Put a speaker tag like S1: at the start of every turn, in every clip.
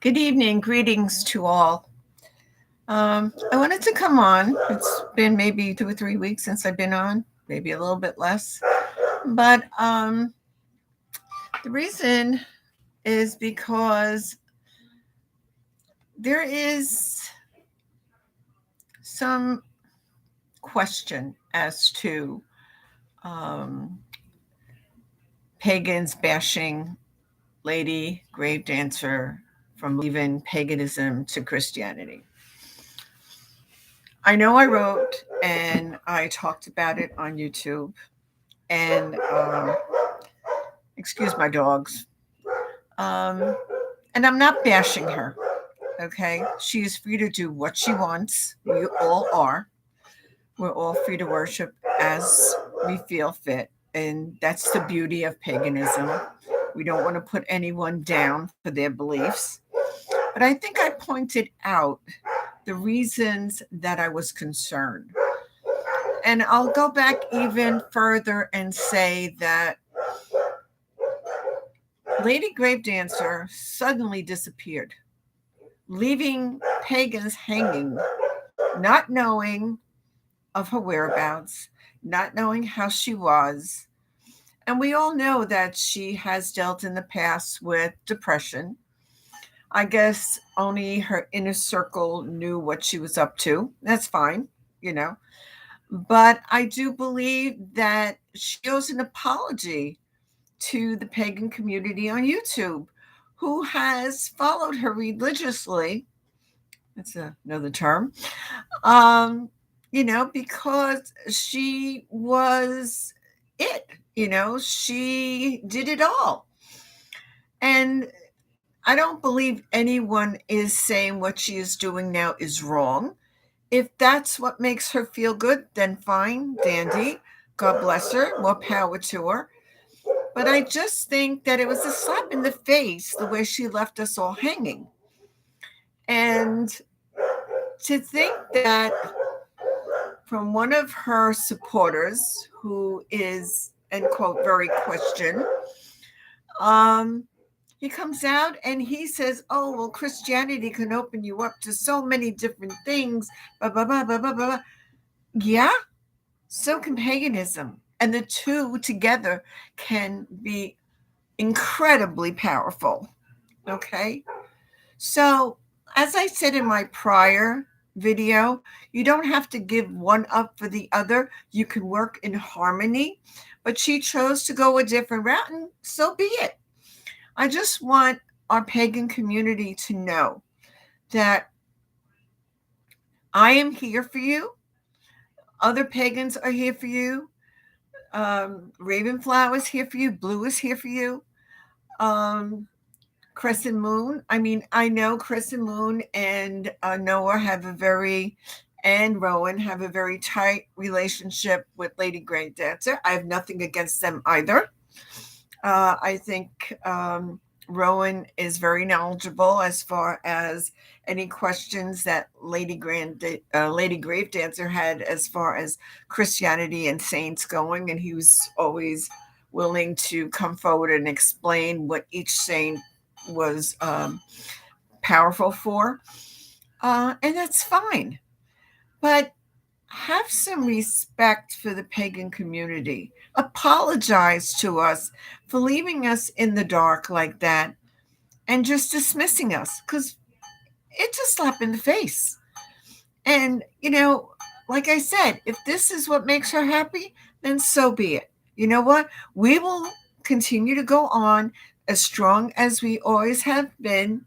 S1: Good evening. Greetings to all. I wanted to come on. It's been maybe 2 or 3 weeks since I've been on, maybe a little bit less. But the reason is because there is some question as to um, pagans bashing Lady Gravedancer from leaving paganism to Christianity. I know I wrote and I talked about it on YouTube, and excuse my dogs. Um, and I'm not bashing her. Okay, she is free to do what she wants. We all are. We're all free to worship as we feel fit, and that's the beauty of paganism. We don't want to put anyone down for their beliefs. But I think I pointed out the reasons that I was concerned. And I'll go back even further and say that Lady Gravedancer suddenly disappeared, leaving pagans hanging, not knowing of her whereabouts, not knowing how she was. And we all know that she has dealt in the past with depression. I guess only her inner circle knew what she was up to. That's fine, you know. But I do believe that she owes an apology to the pagan community on YouTube who has followed her religiously. That's another term. Um, because she was it, she did it all. And I don't believe anyone is saying what she is doing now is wrong. If that's what makes her feel good, then fine, dandy. God bless her. More power to her. But I just think that it was a slap in the face the way she left us all hanging. And to think that from one of her supporters, who is, end quote, very Christian, he comes out and he says, oh, well, Christianity can open you up to so many different things, blah, blah, blah, blah, blah, blah. Yeah, so can paganism. And the two together can be incredibly powerful. Okay. So, as I said in my prior video, you don't have to give one up for the other. You can work in harmony. But she chose to go a different route, and so be it. I just want our pagan community to know that I am here for you. Other pagans are here for you. Ravenflower is here for you. Blue is here for you. Crescent Moon. I mean, I know Crescent Moon and Noah and Rowan have a very tight relationship with Lady Gravedancer. I have nothing against them either. I think Rowan is very knowledgeable as far as any questions that Lady Gravedancer had as far as Christianity and saints going, and he was always willing to come forward and explain what each saint was powerful for, and that's fine. But have some respect for the pagan community. Apologize to us for leaving us in the dark like that and just dismissing us, because it's a slap in the face. And, like I said, if this is what makes her happy, then so be it. You know what? We will continue to go on as strong as we always have been.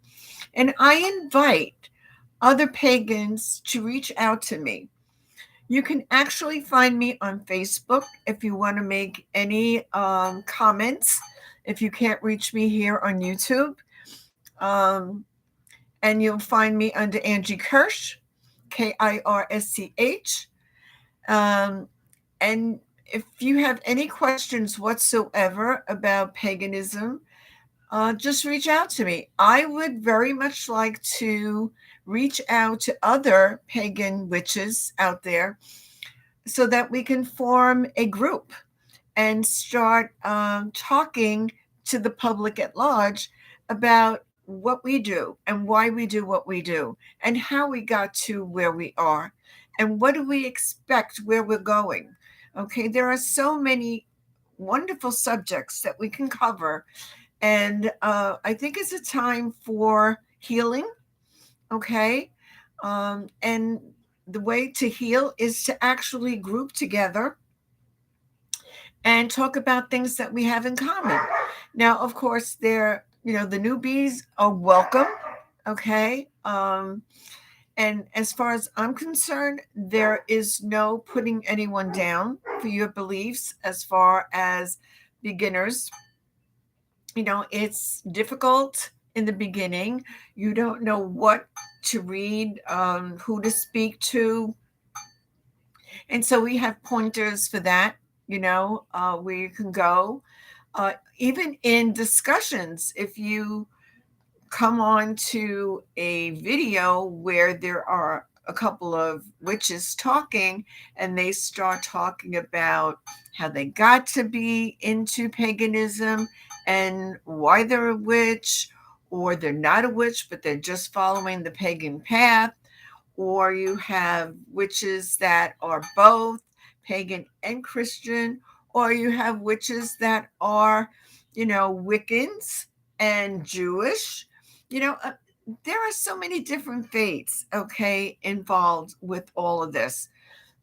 S1: And I invite other pagans to reach out to me. You can actually find me on Facebook if you want to make any comments, if you can't reach me here on YouTube. And you'll find me under Angie Kirsch, Kirsch. And if you have any questions whatsoever about paganism, just reach out to me. I would very much like to reach out to other pagan witches out there so that we can form a group and start talking to the public at large about what we do and why we do what we do and how we got to where we are and what do we expect where we're going. Okay, there are so many wonderful subjects that we can cover, and I think it's a time for healing. Okay, and the way to heal is to actually group together and talk about things that we have in common. Now, of course, the newbies are welcome. Okay. And as far as I'm concerned, there is no putting anyone down for your beliefs as far as beginners. It's difficult in the beginning. You don't know what to read, who to speak to. And so we have pointers for that, where you can go. Even in discussions, if you come on to a video where there are a couple of witches talking and they start talking about how they got to be into paganism and why they're a witch, or they're not a witch, but they're just following the pagan path, or you have witches that are both pagan and Christian, or you have witches that are, Wiccans and Jewish. You know, uh, there are so many different faiths, okay, involved with all of this.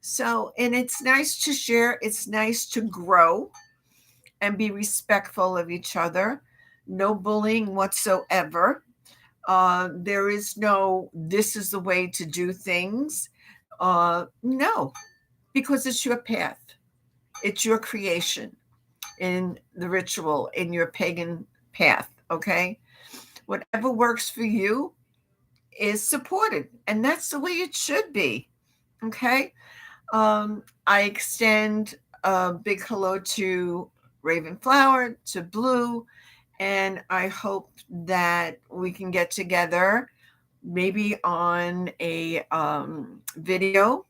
S1: So, and it's nice to share, it's nice to grow and be respectful of each other. No bullying whatsoever. There is no, this is the way to do things. No, because it's your path, it's your creation in the ritual, in your pagan path. Okay. Whatever works for you is supported, and that's the way it should be. Okay. I extend a big hello to Ravenflower, to Blue, and I hope that we can get together maybe on a video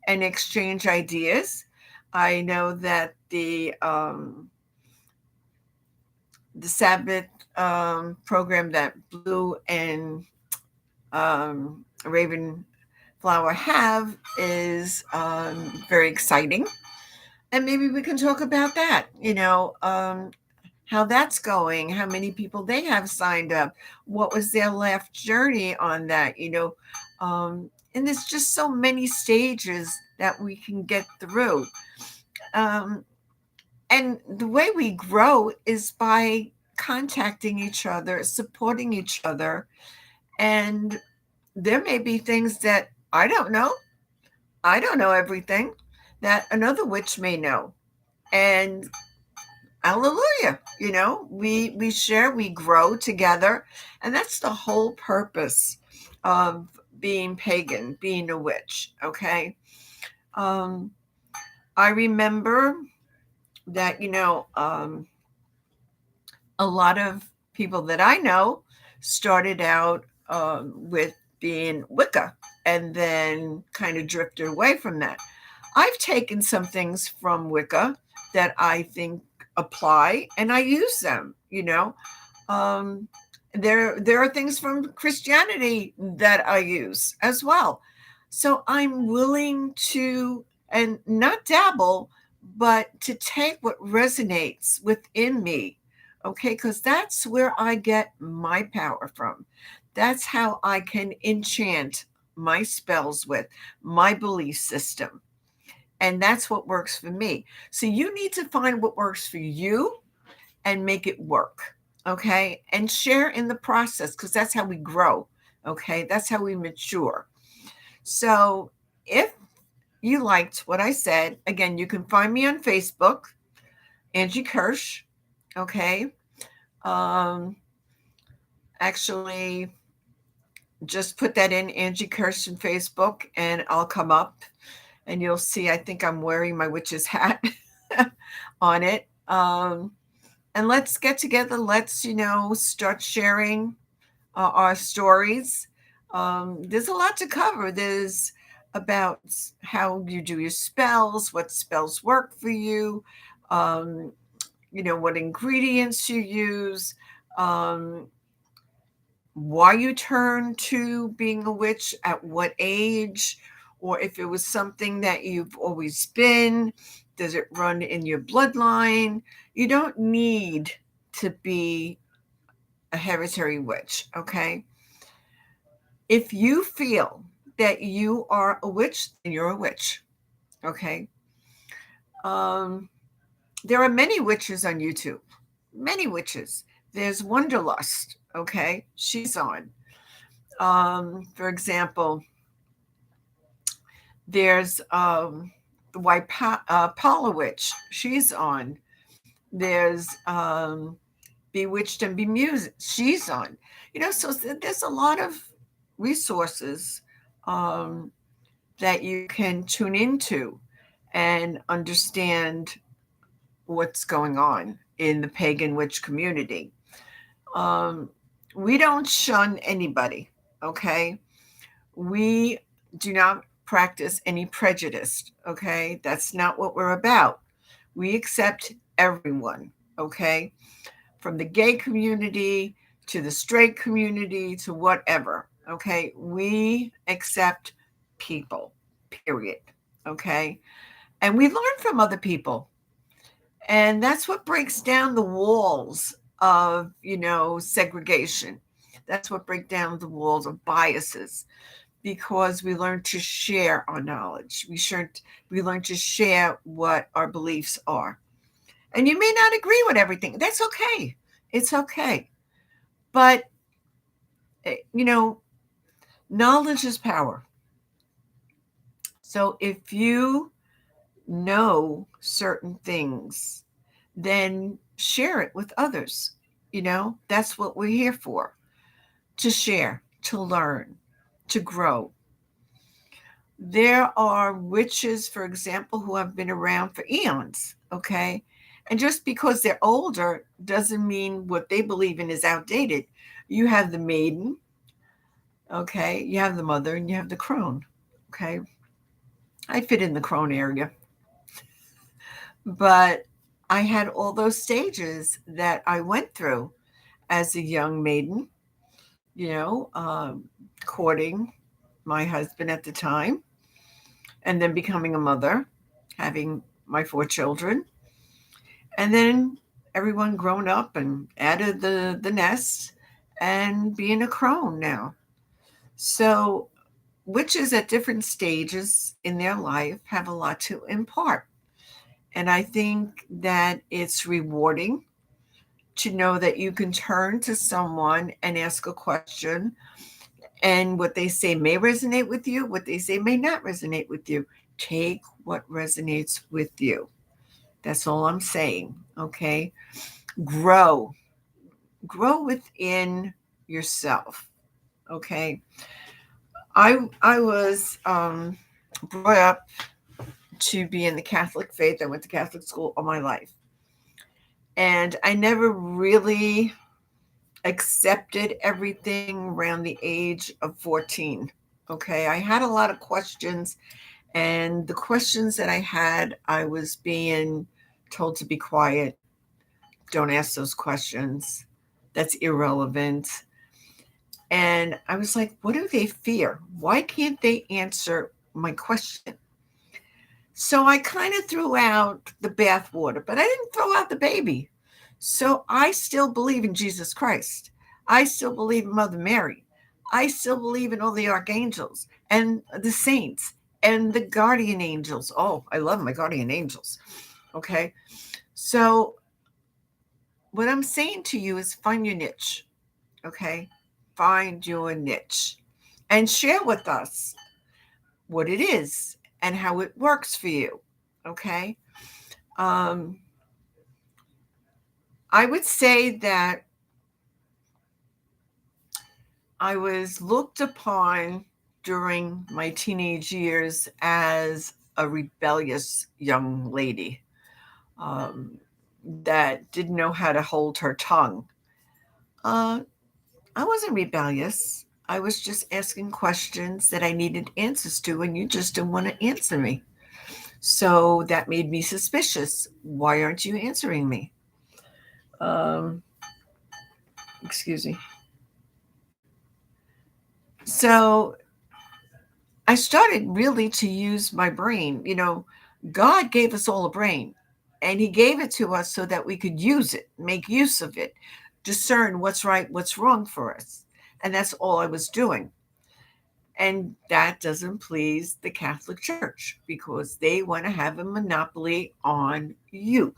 S1: and exchange ideas. I know that the Sabbath program that Blue and Ravenflower have is very exciting, and maybe we can talk about that. How that's going, how many people they have signed up, what was their life journey on that, and there's just so many stages that we can get through. Um, and the way we grow is by contacting each other, supporting each other. And there may be things that I don't know. I don't know everything that another witch may know. And hallelujah, we share, we grow together, and that's the whole purpose of being pagan, being a witch. Okay. um I remember that, a lot of people that I know started out with being Wicca and then kind of drifted away from that. I've taken some things from Wicca that I think apply, and I use them. Um, there are things from Christianity that I use as well. So I'm willing to, and not dabble, but to take what resonates within me. Okay, because that's where I get my power from. That's how I can enchant my spells with my belief system. And that's what works for me. So you need to find what works for you and make it work. Okay. And share in the process, because that's how we grow. Okay. That's how we mature. So if you liked what I said, again, you can find me on Facebook, Angie Kirsch. Okay. Um, Actually, just put that in, Angie Kirsch, in Facebook, and I'll come up and you'll see, I think I'm wearing my witch's hat on it. And let's get together. Let's, start sharing our stories. There's a lot to cover. There's about how you do your spells, what spells work for you, what ingredients you use, um, why you turned to being a witch, at what age, or if it was something that you've always been. Does it run in your bloodline? You don't need to be a hereditary witch, okay? If you feel that you are a witch, then you're a witch, okay? There are many witches on YouTube, many witches. There's Wonderlust, okay? She's on. For example, there's the White Paula Witch. She's on. There's Bewitched and Bemused. She's on. So there's a lot of resources that you can tune into and understand what's going on in the pagan witch community. We don't shun anybody, okay? We do not practice any prejudice, okay? That's not what we're about. We accept everyone, okay? From the gay community to the straight community to whatever, okay? We accept people, period, okay? And we learn from other people. And that's what breaks down the walls of, segregation. That's what breaks down the walls of biases, because we learn to share our knowledge. We learn to share what our beliefs are. And you may not agree with everything. That's okay. It's okay. But, knowledge is power. So if you know certain things, then share it with others. That's what we're here for, to share, to learn, to grow. There are witches, for example, who have been around for eons, okay? And just because they're older doesn't mean what they believe in is outdated. You have the maiden, okay? You have the mother, and you have the crone, okay? I fit in the crone area. But I had all those stages that I went through as a young maiden, courting my husband at the time, and then becoming a mother, having my 4 children, and then everyone grown up and out of the nest and being a crone now. So witches at different stages in their life have a lot to impart. And I think that it's rewarding to know that you can turn to someone and ask a question, and what they say may resonate with you, what they say may not resonate with you. Take what resonates with you. That's all I'm saying, okay? Grow within yourself, okay? I was brought up to be in the Catholic faith. I went to Catholic school all my life. And I never really accepted everything around the age of 14. Okay. I had a lot of questions, and the questions that I had, I was being told to be quiet. Don't ask those questions. That's irrelevant. And I was like, what do they fear? Why can't they answer my question? So I kind of threw out the bathwater, but I didn't throw out the baby. So I still believe in Jesus Christ. I still believe in Mother Mary. I still believe in all the archangels and the saints and the guardian angels. Oh, I love my guardian angels. Okay. So what I'm saying to you is find your niche. Okay. Find your niche and share with us what it is and how it works for you. Okay. I would say that I was looked upon during my teenage years as a rebellious young lady that didn't know how to hold her tongue. I wasn't rebellious. I was just asking questions that I needed answers to, and you just didn't want to answer me. So that made me suspicious. Why aren't you answering me? Excuse me. So I started really to use my brain. God gave us all a brain, and He gave it to us so that we could use it, make use of it, discern what's right, what's wrong for us. And that's all I was doing. And that doesn't please the Catholic Church because they want to have a monopoly on you.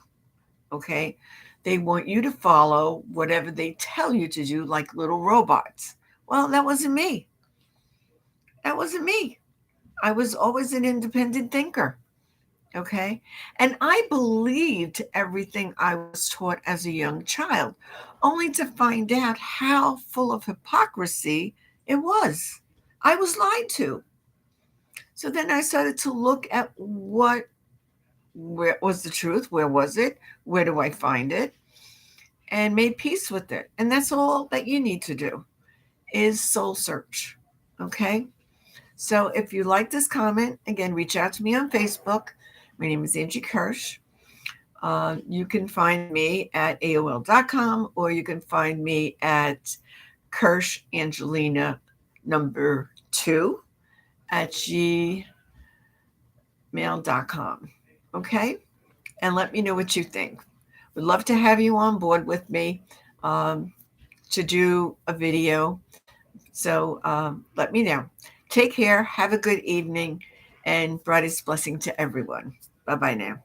S1: Okay? They want you to follow whatever they tell you to do, like little robots. Well, that wasn't me. That wasn't me. I was always an independent thinker. Okay. And I believed everything I was taught as a young child, only to find out how full of hypocrisy it was. I was lied to. So then I started to look at where was the truth? Where was it? Where do I find it? And made peace with it. And that's all that you need to do is soul search. Okay. So if you like this comment, again, reach out to me on Facebook. My name is Angie Kirsch. You can find me at AOL.com, or you can find me at Kirsch Angelina number 2 at gmail.com. Okay? And let me know what you think. Would love to have you on board with me to do a video. So let me know. Take care. Have a good evening, and brightest blessing to everyone. Bye bye now.